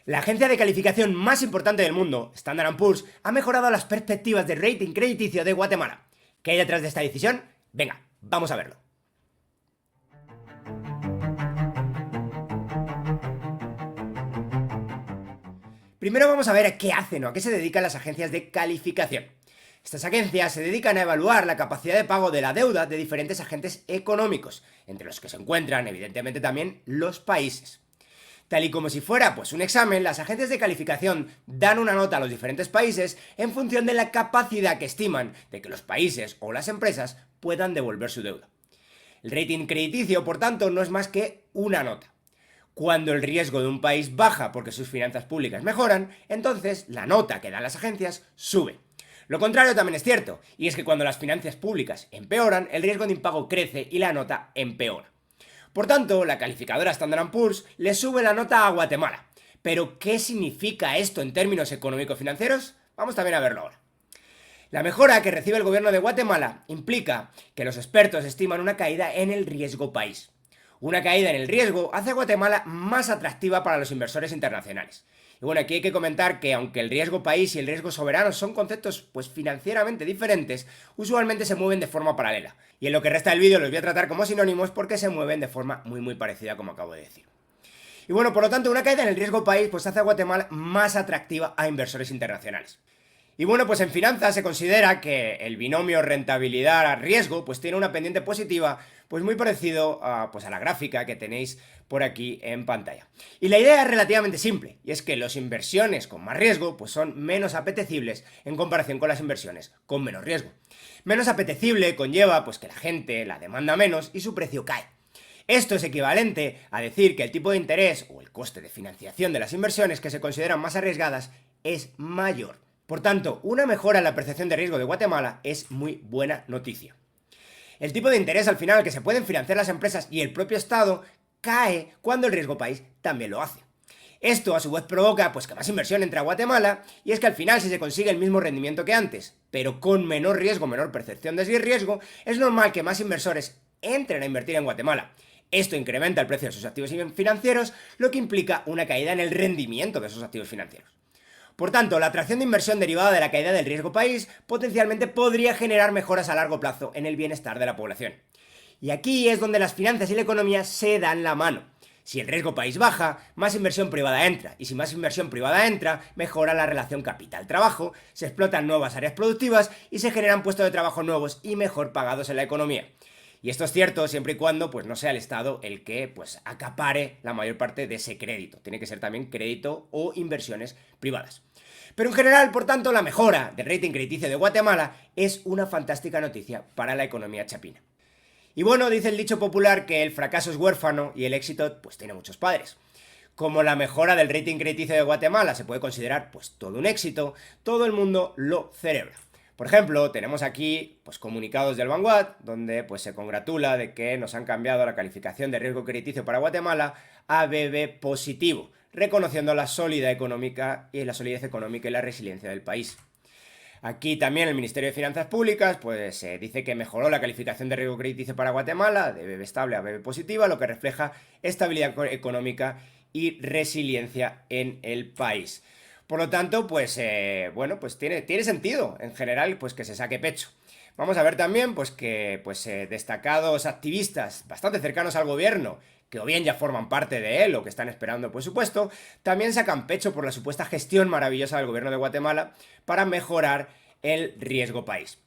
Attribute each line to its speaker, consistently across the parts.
Speaker 1: La agencia de calificación más importante del mundo, Standard & Poor's, ha mejorado las perspectivas de rating crediticio de Guatemala. ¿Qué hay detrás de esta decisión? Venga, vamos a verlo. Primero vamos a ver a qué hacen o a qué se dedican las agencias de calificación. Estas agencias se dedican a evaluar la capacidad de pago de la deuda de diferentes agentes económicos, entre los que se encuentran evidentemente también los países. Tal y como si fuera pues un examen, las agencias de calificación dan una nota a los diferentes países en función de la capacidad que estiman de que los países o las empresas puedan devolver su deuda. El rating crediticio, por tanto, no es más que una nota. Cuando el riesgo de un país baja porque sus finanzas públicas mejoran, entonces la nota que dan las agencias sube. Lo contrario también es cierto, y es que cuando las finanzas públicas empeoran, el riesgo de impago crece y la nota empeora. Por tanto, la calificadora Standard & Poor's le sube la nota a Guatemala. ¿Pero qué significa esto en términos económico-financieros? Vamos también a verlo ahora. La mejora que recibe el gobierno de Guatemala implica que los expertos estiman una caída en el riesgo país. Una caída en el riesgo hace a Guatemala más atractiva para los inversores internacionales. Y bueno, aquí hay que comentar que aunque el riesgo país y el riesgo soberano son conceptos pues financieramente diferentes, usualmente se mueven de forma paralela. Y en lo que resta del vídeo los voy a tratar como sinónimos porque se mueven de forma muy parecida, como acabo de decir. Y bueno, por lo tanto, una caída en el riesgo país pues hace a Guatemala más atractiva a inversores internacionales. Y bueno, pues en finanzas se considera que el binomio rentabilidad-riesgo pues tiene una pendiente positiva pues muy parecido a la gráfica que tenéis por aquí en pantalla. Y la idea es relativamente simple, y es que las inversiones con más riesgo pues son menos apetecibles en comparación con las inversiones con menos riesgo. Menos apetecible conlleva pues que la gente la demanda menos y su precio cae. Esto es equivalente a decir que el tipo de interés o el coste de financiación de las inversiones que se consideran más arriesgadas es mayor. Por tanto, una mejora en la percepción de riesgo de Guatemala es muy buena noticia. El tipo de interés al final que se pueden financiar las empresas y el propio Estado cae cuando el riesgo país también lo hace. Esto a su vez provoca pues que más inversión entre a Guatemala, y es que al final si se consigue el mismo rendimiento que antes, pero con menor riesgo, menor percepción de riesgo, es normal que más inversores entren a invertir en Guatemala. Esto incrementa el precio de sus activos financieros, lo que implica una caída en el rendimiento de esos activos financieros. Por tanto, la atracción de inversión derivada de la caída del riesgo país potencialmente podría generar mejoras a largo plazo en el bienestar de la población. Y aquí es donde las finanzas y la economía se dan la mano. Si el riesgo país baja, más inversión privada entra, y si más inversión privada entra, mejora la relación capital-trabajo, se explotan nuevas áreas productivas y se generan puestos de trabajo nuevos y mejor pagados en la economía. Y esto es cierto siempre y cuando pues, no sea el Estado el que pues, acapare la mayor parte de ese crédito. Tiene que ser también crédito o inversiones privadas. Pero en general, por tanto, la mejora del rating crediticio de Guatemala es una fantástica noticia para la economía chapina. Y bueno, dice el dicho popular que el fracaso es huérfano y el éxito pues tiene muchos padres. Como la mejora del rating crediticio de Guatemala se puede considerar pues todo un éxito, todo el mundo lo celebra. Por ejemplo, tenemos aquí pues, comunicados del Vanguard, donde pues, se congratula de que nos han cambiado la calificación de riesgo crediticio para Guatemala a BB positivo, reconociendo la solidez económica y la resiliencia del país. Aquí también el Ministerio de Finanzas Públicas pues, dice que mejoró la calificación de riesgo crediticio para Guatemala de BB estable a BB positiva, lo que refleja estabilidad económica y resiliencia en el país. Por lo tanto, pues bueno, pues tiene sentido en general pues que se saque pecho. Vamos a ver también pues que destacados activistas bastante cercanos al gobierno, que o bien ya forman parte de él o que están esperando por supuesto, también sacan pecho por la supuesta gestión maravillosa del gobierno de Guatemala para mejorar el riesgo país.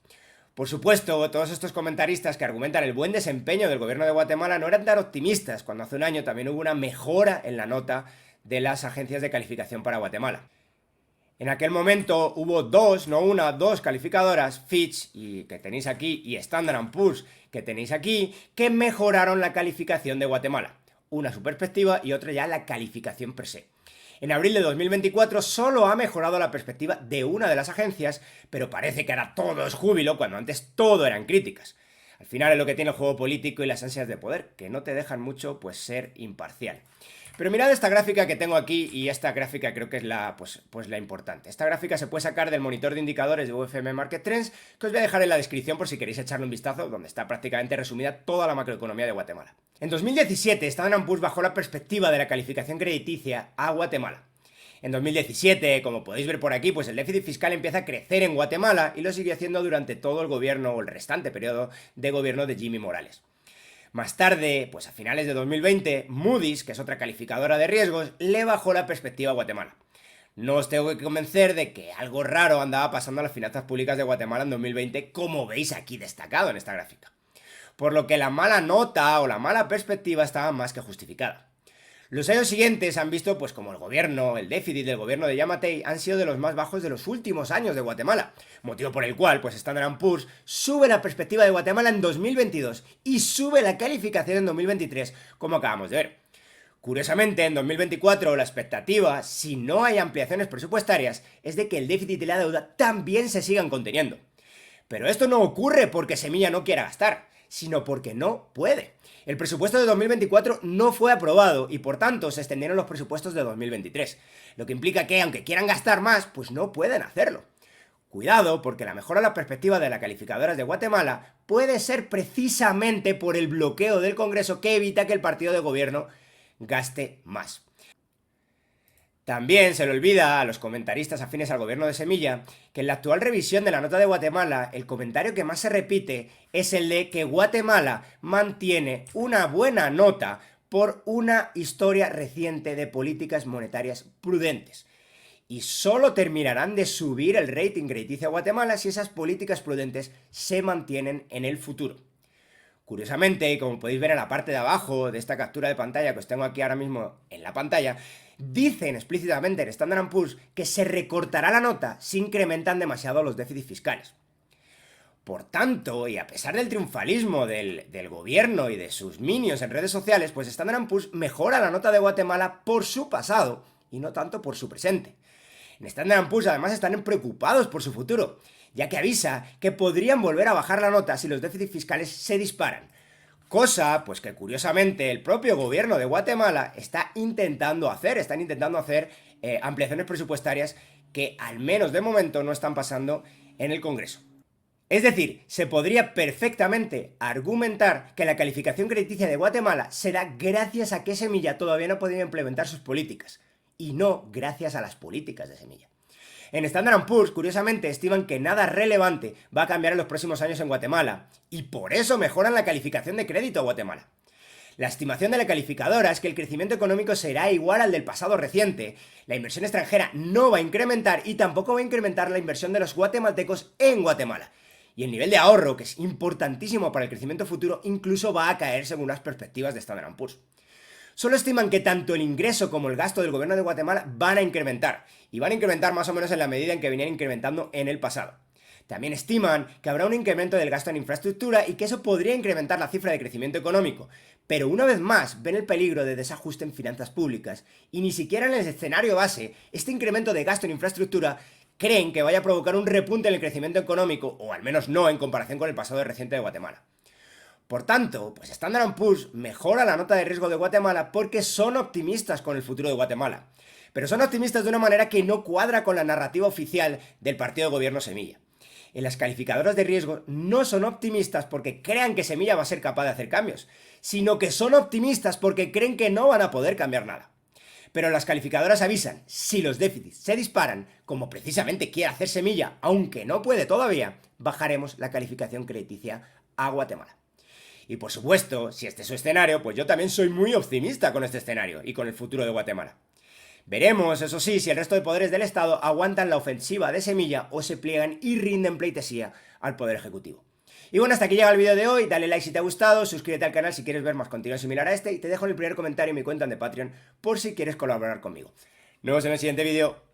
Speaker 1: Por supuesto, todos estos comentaristas que argumentan el buen desempeño del gobierno de Guatemala no eran tan optimistas cuando hace un año también hubo una mejora en la nota de las agencias de calificación para Guatemala. En aquel momento hubo dos calificadoras, Fitch, que tenéis aquí, y Standard & Poor's, que tenéis aquí, que mejoraron la calificación de Guatemala. Una su perspectiva y otra ya la calificación per se. En abril de 2024 solo ha mejorado la perspectiva de una de las agencias, pero parece que ahora todo es júbilo cuando antes todo eran críticas. Al final es lo que tiene el juego político y las ansias de poder, que no te dejan mucho pues ser imparcial. Pero mirad esta gráfica que tengo aquí, y esta gráfica creo que es la importante. Esta gráfica se puede sacar del monitor de indicadores de UFM Market Trends, que os voy a dejar en la descripción por si queréis echarle un vistazo, donde está prácticamente resumida toda la macroeconomía de Guatemala. En 2017, Standard & Poor's bajó la perspectiva de la calificación crediticia a Guatemala. En 2017, como podéis ver por aquí, pues el déficit fiscal empieza a crecer en Guatemala y lo sigue haciendo durante todo el gobierno o el restante periodo de gobierno de Jimmy Morales. Más tarde, pues a finales de 2020, Moody's, que es otra calificadora de riesgos, le bajó la perspectiva a Guatemala. No os tengo que convencer de que algo raro andaba pasando a las finanzas públicas de Guatemala en 2020, como veis aquí destacado en esta gráfica. Por lo que la mala nota o la mala perspectiva estaba más que justificada. Los años siguientes han visto pues como el déficit del gobierno de Yamatei han sido de los más bajos de los últimos años de Guatemala, motivo por el cual pues Standard & Poor's sube la perspectiva de Guatemala en 2022 y sube la calificación en 2023, como acabamos de ver. Curiosamente, en 2024 la expectativa, si no hay ampliaciones presupuestarias, es de que el déficit y la deuda también se sigan conteniendo. Pero esto no ocurre porque Semilla no quiera gastar, sino porque no puede. El presupuesto de 2024 no fue aprobado y por tanto se extendieron los presupuestos de 2023, lo que implica que aunque quieran gastar más, pues no pueden hacerlo. Cuidado, porque la mejora de la perspectiva de las calificadoras de Guatemala puede ser precisamente por el bloqueo del Congreso que evita que el partido de gobierno gaste más. También se le olvida a los comentaristas afines al gobierno de Semilla que en la actual revisión de la nota de Guatemala el comentario que más se repite es el de que Guatemala mantiene una buena nota por una historia reciente de políticas monetarias prudentes. Y solo terminarán de subir el rating crediticio a Guatemala si esas políticas prudentes se mantienen en el futuro. Curiosamente, como podéis ver en la parte de abajo de esta captura de pantalla que os tengo aquí ahora mismo en la pantalla, dicen explícitamente en Standard & Poor's que se recortará la nota si incrementan demasiado los déficits fiscales. Por tanto, y a pesar del triunfalismo del gobierno y de sus minions en redes sociales, pues Standard & Poor's mejora la nota de Guatemala por su pasado y no tanto por su presente. En Standard & Poor's además están preocupados por su futuro, ya que avisa que podrían volver a bajar la nota si los déficits fiscales se disparan. Cosa, pues que curiosamente el propio gobierno de Guatemala están intentando hacer ampliaciones presupuestarias que al menos de momento no están pasando en el Congreso. Es decir, se podría perfectamente argumentar que la calificación crediticia de Guatemala será gracias a que Semilla todavía no ha podido implementar sus políticas, y no gracias a las políticas de Semilla. En Standard & Poor's, curiosamente, estiman que nada relevante va a cambiar en los próximos años en Guatemala, y por eso mejoran la calificación de crédito a Guatemala. La estimación de la calificadora es que el crecimiento económico será igual al del pasado reciente, la inversión extranjera no va a incrementar y tampoco va a incrementar la inversión de los guatemaltecos en Guatemala. Y el nivel de ahorro, que es importantísimo para el crecimiento futuro, incluso va a caer según las perspectivas de Standard & Poor's. Solo estiman que tanto el ingreso como el gasto del gobierno de Guatemala van a incrementar, y van a incrementar más o menos en la medida en que venían incrementando en el pasado. También estiman que habrá un incremento del gasto en infraestructura y que eso podría incrementar la cifra de crecimiento económico, pero una vez más ven el peligro de desajuste en finanzas públicas, y ni siquiera en el escenario base, este incremento de gasto en infraestructura creen que vaya a provocar un repunte en el crecimiento económico, o al menos no en comparación con el pasado reciente de Guatemala. Por tanto, pues Standard & Poor's mejora la nota de riesgo de Guatemala porque son optimistas con el futuro de Guatemala. Pero son optimistas de una manera que no cuadra con la narrativa oficial del partido de gobierno Semilla. En las calificadoras de riesgo no son optimistas porque crean que Semilla va a ser capaz de hacer cambios, sino que son optimistas porque creen que no van a poder cambiar nada. Pero las calificadoras avisan, si los déficits se disparan, como precisamente quiere hacer Semilla, aunque no puede todavía, bajaremos la calificación crediticia a Guatemala. Y por supuesto, si este es su escenario, pues yo también soy muy optimista con este escenario y con el futuro de Guatemala. Veremos, eso sí, si el resto de poderes del Estado aguantan la ofensiva de Semilla o se pliegan y rinden pleitesía al Poder Ejecutivo. Y bueno, hasta aquí llega el vídeo de hoy, dale like si te ha gustado, suscríbete al canal si quieres ver más contenido similar a este y te dejo en el primer comentario mi cuenta de Patreon por si quieres colaborar conmigo. Nos vemos en el siguiente vídeo.